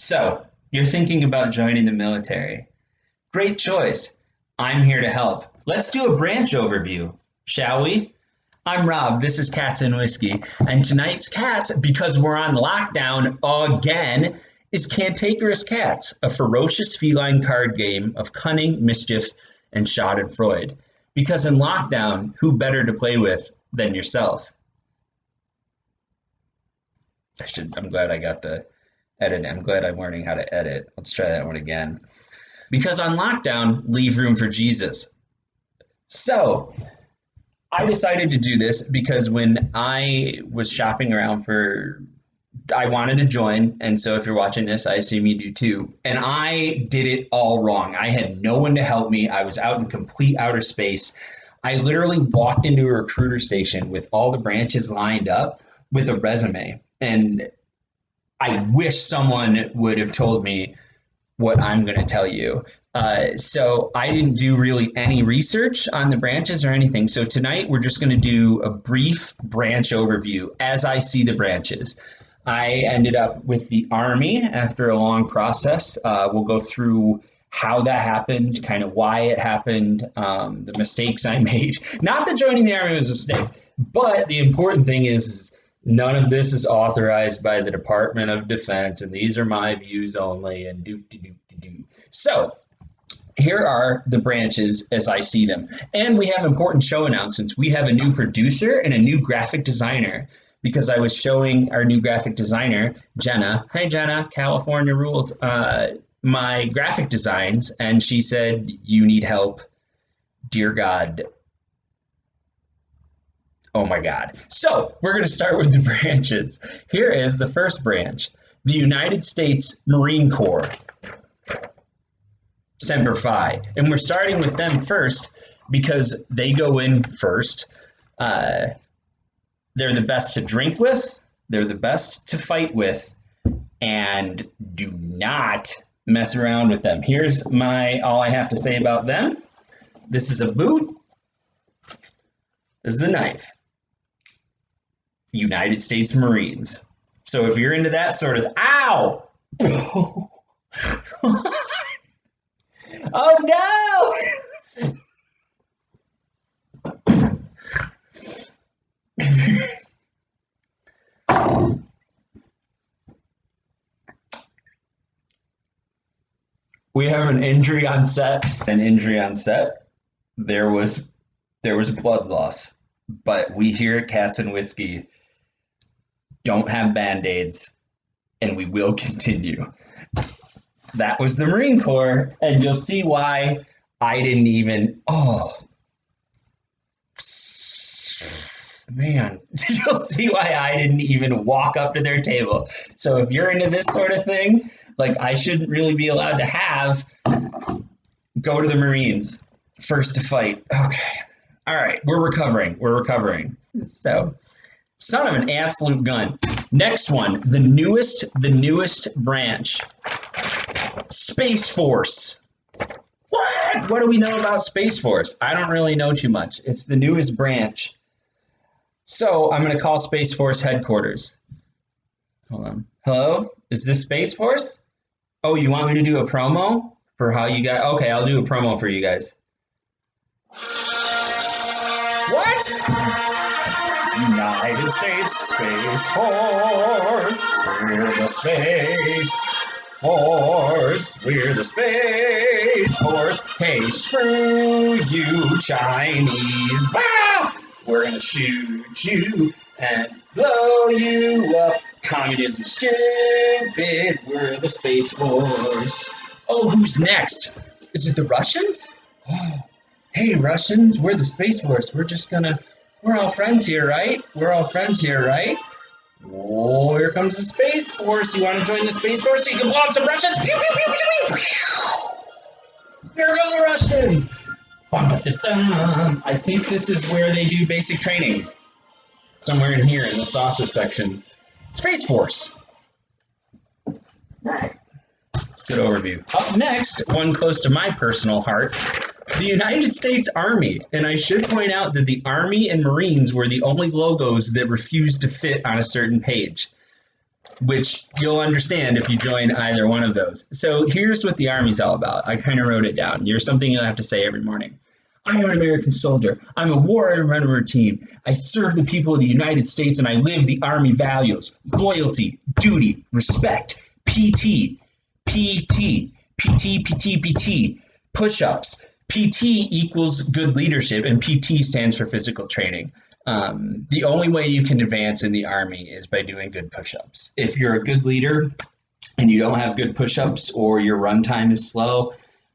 So, you're thinking about joining the military. Great choice. I'm here to help. Let's do a branch overview, shall we? I'm Rob. This is Cats and Whiskey. And tonight's Cats, because we're on lockdown again, is Cantankerous Cats, a ferocious feline card game of cunning, mischief, and schadenfreude. Because in lockdown, who better to play with than yourself? I'm glad I got the edit. I'm glad I'm learning how to edit. Let's try that one again. Because on lockdown, leave room for Jesus. So, I decided to do this because when I was shopping around I wanted to join. And so if you're watching this, I assume you do too. And I did it all wrong. I had no one to help me. I was out in complete outer space. I literally walked into a recruiter station with all the branches lined up with a resume. And I wish someone would have told me what I'm going to tell you. So I didn't do really any research on the branches or anything. So tonight we're just going to do a brief branch overview as I see the branches. I ended up with the Army after a long process. We'll go through how that happened, kind of why it happened, the mistakes I made. Not that joining the Army was a mistake, but the important thing is none of this is authorized by the Department of Defense, and these are my views only, and do. So, here are the branches as I see them. And we have important show announcements. We have a new producer and a new graphic designer because I was showing our new graphic designer, Jenna. Hi, Jenna, California rules. My graphic designs, and she said, you need help. Dear God. Oh my God. So we're going to start with the branches. Here is the first branch, the United States Marine Corps. Semper Fi. And we're starting with them first because they go in first. They're the best to drink with. They're the best to fight with. And do not mess around with them. Here's all I have to say about them. This is a boot. This is a knife. United States Marines. So if you're into that sort of, ow! Oh no! We have an injury on set. There was blood loss, but we here at Cats and Whiskey don't have bandaids, and we will continue. That was the Marine Corps, and you'll see why I didn't even. Oh, man, you'll see why I didn't even walk up to their table. So if you're into this sort of thing, like I shouldn't really be allowed to have, go to the Marines first to fight. Okay. All right. We're recovering. So, son of an absolute gun. Next one, the newest branch, Space Force. What do we know about Space Force? I don't really know too much. It's the newest branch. So I'm going to call Space Force headquarters. Hold on. Hello? Is this Space Force? Oh, you want me to do a promo for how you guys? Okay, I'll do a promo for you guys. What? United States Space Force. We're the Space Force. We're the Space Force. Hey, screw you, Chinese. Bah! We're gonna shoot you and blow you up. Communism stupid. We're the Space Force. Oh, who's next? Is it the Russians? Oh, hey, Russians, we're the Space Force. We're all friends here, right? Oh, here comes the Space Force. You want to join the Space Force so you can blow up some Russians? Pew, pew, pew, pew, pew. Here go the Russians. I think this is where they do basic training. Somewhere in here in the saucer section. Space Force. All right. Good overview. Up next, one close to my personal heart, the United States Army. And I should point out that the Army and Marines were the only logos that refused to fit on a certain page. which you'll understand if you join either one of those. So here's what the Army's all about. I kind of wrote it down. Here's something you'll have to say every morning. I am an American soldier. I'm a warrior member of a team. I serve the people of the United States and I live the Army values: loyalty, duty, respect, PT, PT, PT, PT, PT, push-ups. PT equals good leadership, and PT stands for physical training. The only way you can advance in the Army is by doing good push-ups. If you're a good leader and you don't have good push-ups, or your run time is slow,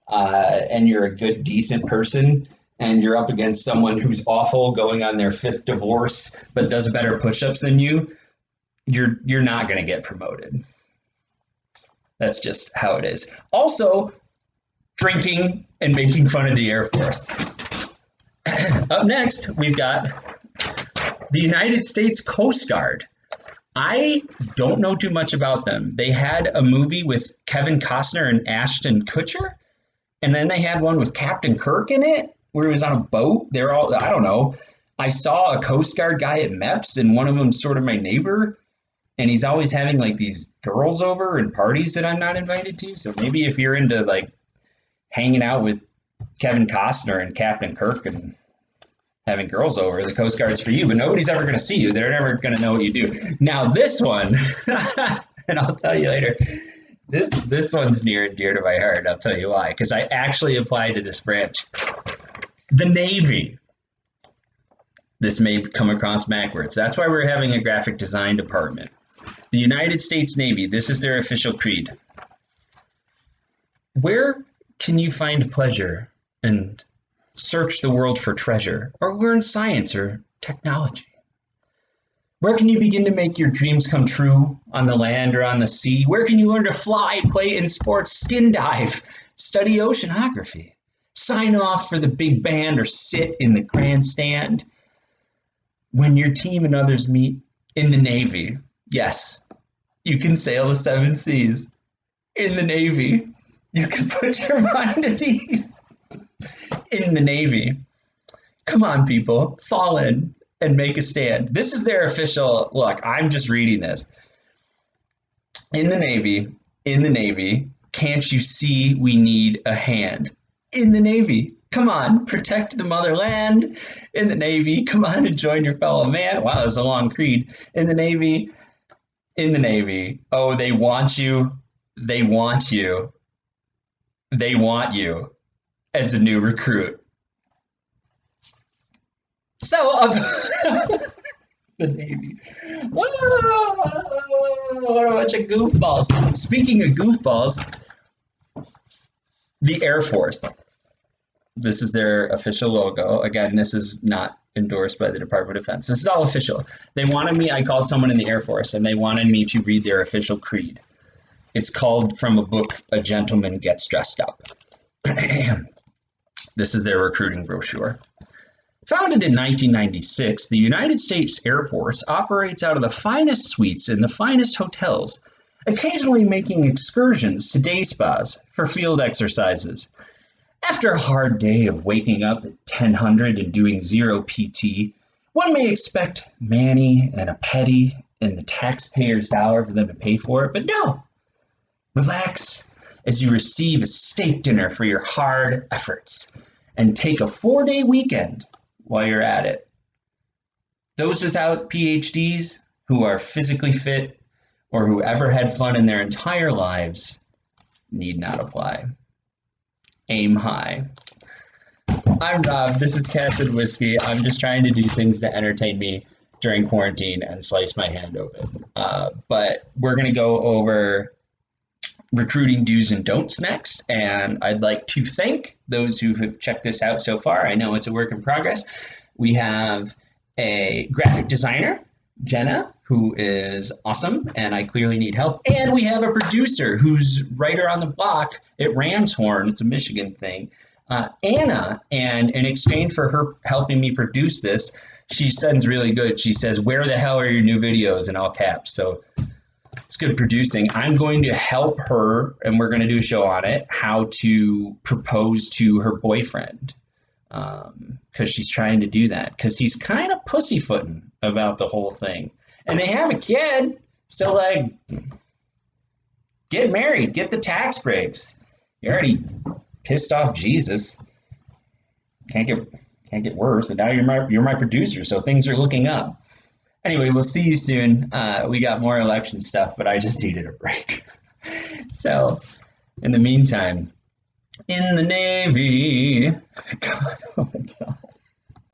and you're a good, decent person, and you're up against someone who's awful, going on their 5th divorce, but does better push-ups than you, you're not going to get promoted. That's just how it is. Also, drinking and making fun of the Air Force. Up next, we've got the United States Coast Guard. I don't know too much about them. They had a movie with Kevin Costner and Ashton Kutcher, and then they had one with Captain Kirk in it, where he was on a boat. They're all, I don't know. I saw a Coast Guard guy at MEPS, and one of them's sort of my neighbor, and he's always having like these girls over and parties that I'm not invited to. So maybe if you're into like hanging out with Kevin Costner and Captain Kirk and having girls over, the Coast Guard's for you, but nobody's ever going to see you. They're never going to know what you do. Now this one, and I'll tell you later, this one's near and dear to my heart. I'll tell you why, because I actually applied to this branch. The Navy. This may come across backwards. That's why we're having a graphic design department. The United States Navy, this is their official creed. Where can you find pleasure and search the world for treasure, or learn science or technology? Where can you begin to make your dreams come true on the land or on the sea? Where can you learn to fly, play in sports, skin dive, study oceanography, sign off for the big band, or sit in the grandstand? When your team and others meet in the Navy, yes, you can sail the 7 seas. In the Navy, you can put your mind at ease. In the Navy. Come on, people, fall in and make a stand. This is their official, look, I'm just reading this. In the Navy, can't you see we need a hand? In the Navy, come on, protect the motherland. In the Navy, come on and join your fellow man. Wow, that's a long creed. In the Navy, oh, they want you, they want you, they want you as a new recruit. So, the Navy. Whoa, what a bunch of goofballs. Speaking of goofballs, the Air Force. This is their official logo. Again, this is not endorsed by the Department of Defense. This is all official. They wanted me, I called someone in the Air Force, and they wanted me to read their official creed. It's called, from a book, A Gentleman Gets Dressed Up. This is their recruiting brochure. Founded in 1996, the United States Air Force operates out of the finest suites in the finest hotels, occasionally making excursions to day spas for field exercises. After a hard day of waking up at 10:00 and doing 0 PT, one may expect Manny and a petty and the taxpayer's dollar for them to pay for it, but no. Relax as you receive a steak dinner for your hard efforts and take a 4-day weekend while you're at it. Those without PhDs who are physically fit or who ever had fun in their entire lives need not apply. Aim high. I'm Rob. This is Cassid Whiskey. I'm just trying to do things to entertain me during quarantine and slice my hand open. But we're going to go over recruiting do's and don'ts next, and I'd like to thank those who have checked this out so far. I know it's a work in progress. We have a graphic designer, Jenna, who is awesome, and I clearly need help. And we have a producer who's right around the block at Ramshorn. It's a Michigan thing. Anna, and in exchange for her helping me produce this, she sends really good. She says, "Where the hell are your new videos?" in all caps. So it's good producing. I'm going to help her, and we're going to do a show on it, how to propose to her boyfriend, because she's trying to do that, because he's kind of pussyfooting about the whole thing. And they have a kid. So like, get married, get the tax breaks. You already pissed off Jesus. Can't get worse. And now you're my producer, so things are looking up. Anyway, we'll see you soon. We got more election stuff, but I just needed a break. So, in the meantime, in the Navy. God, oh my God.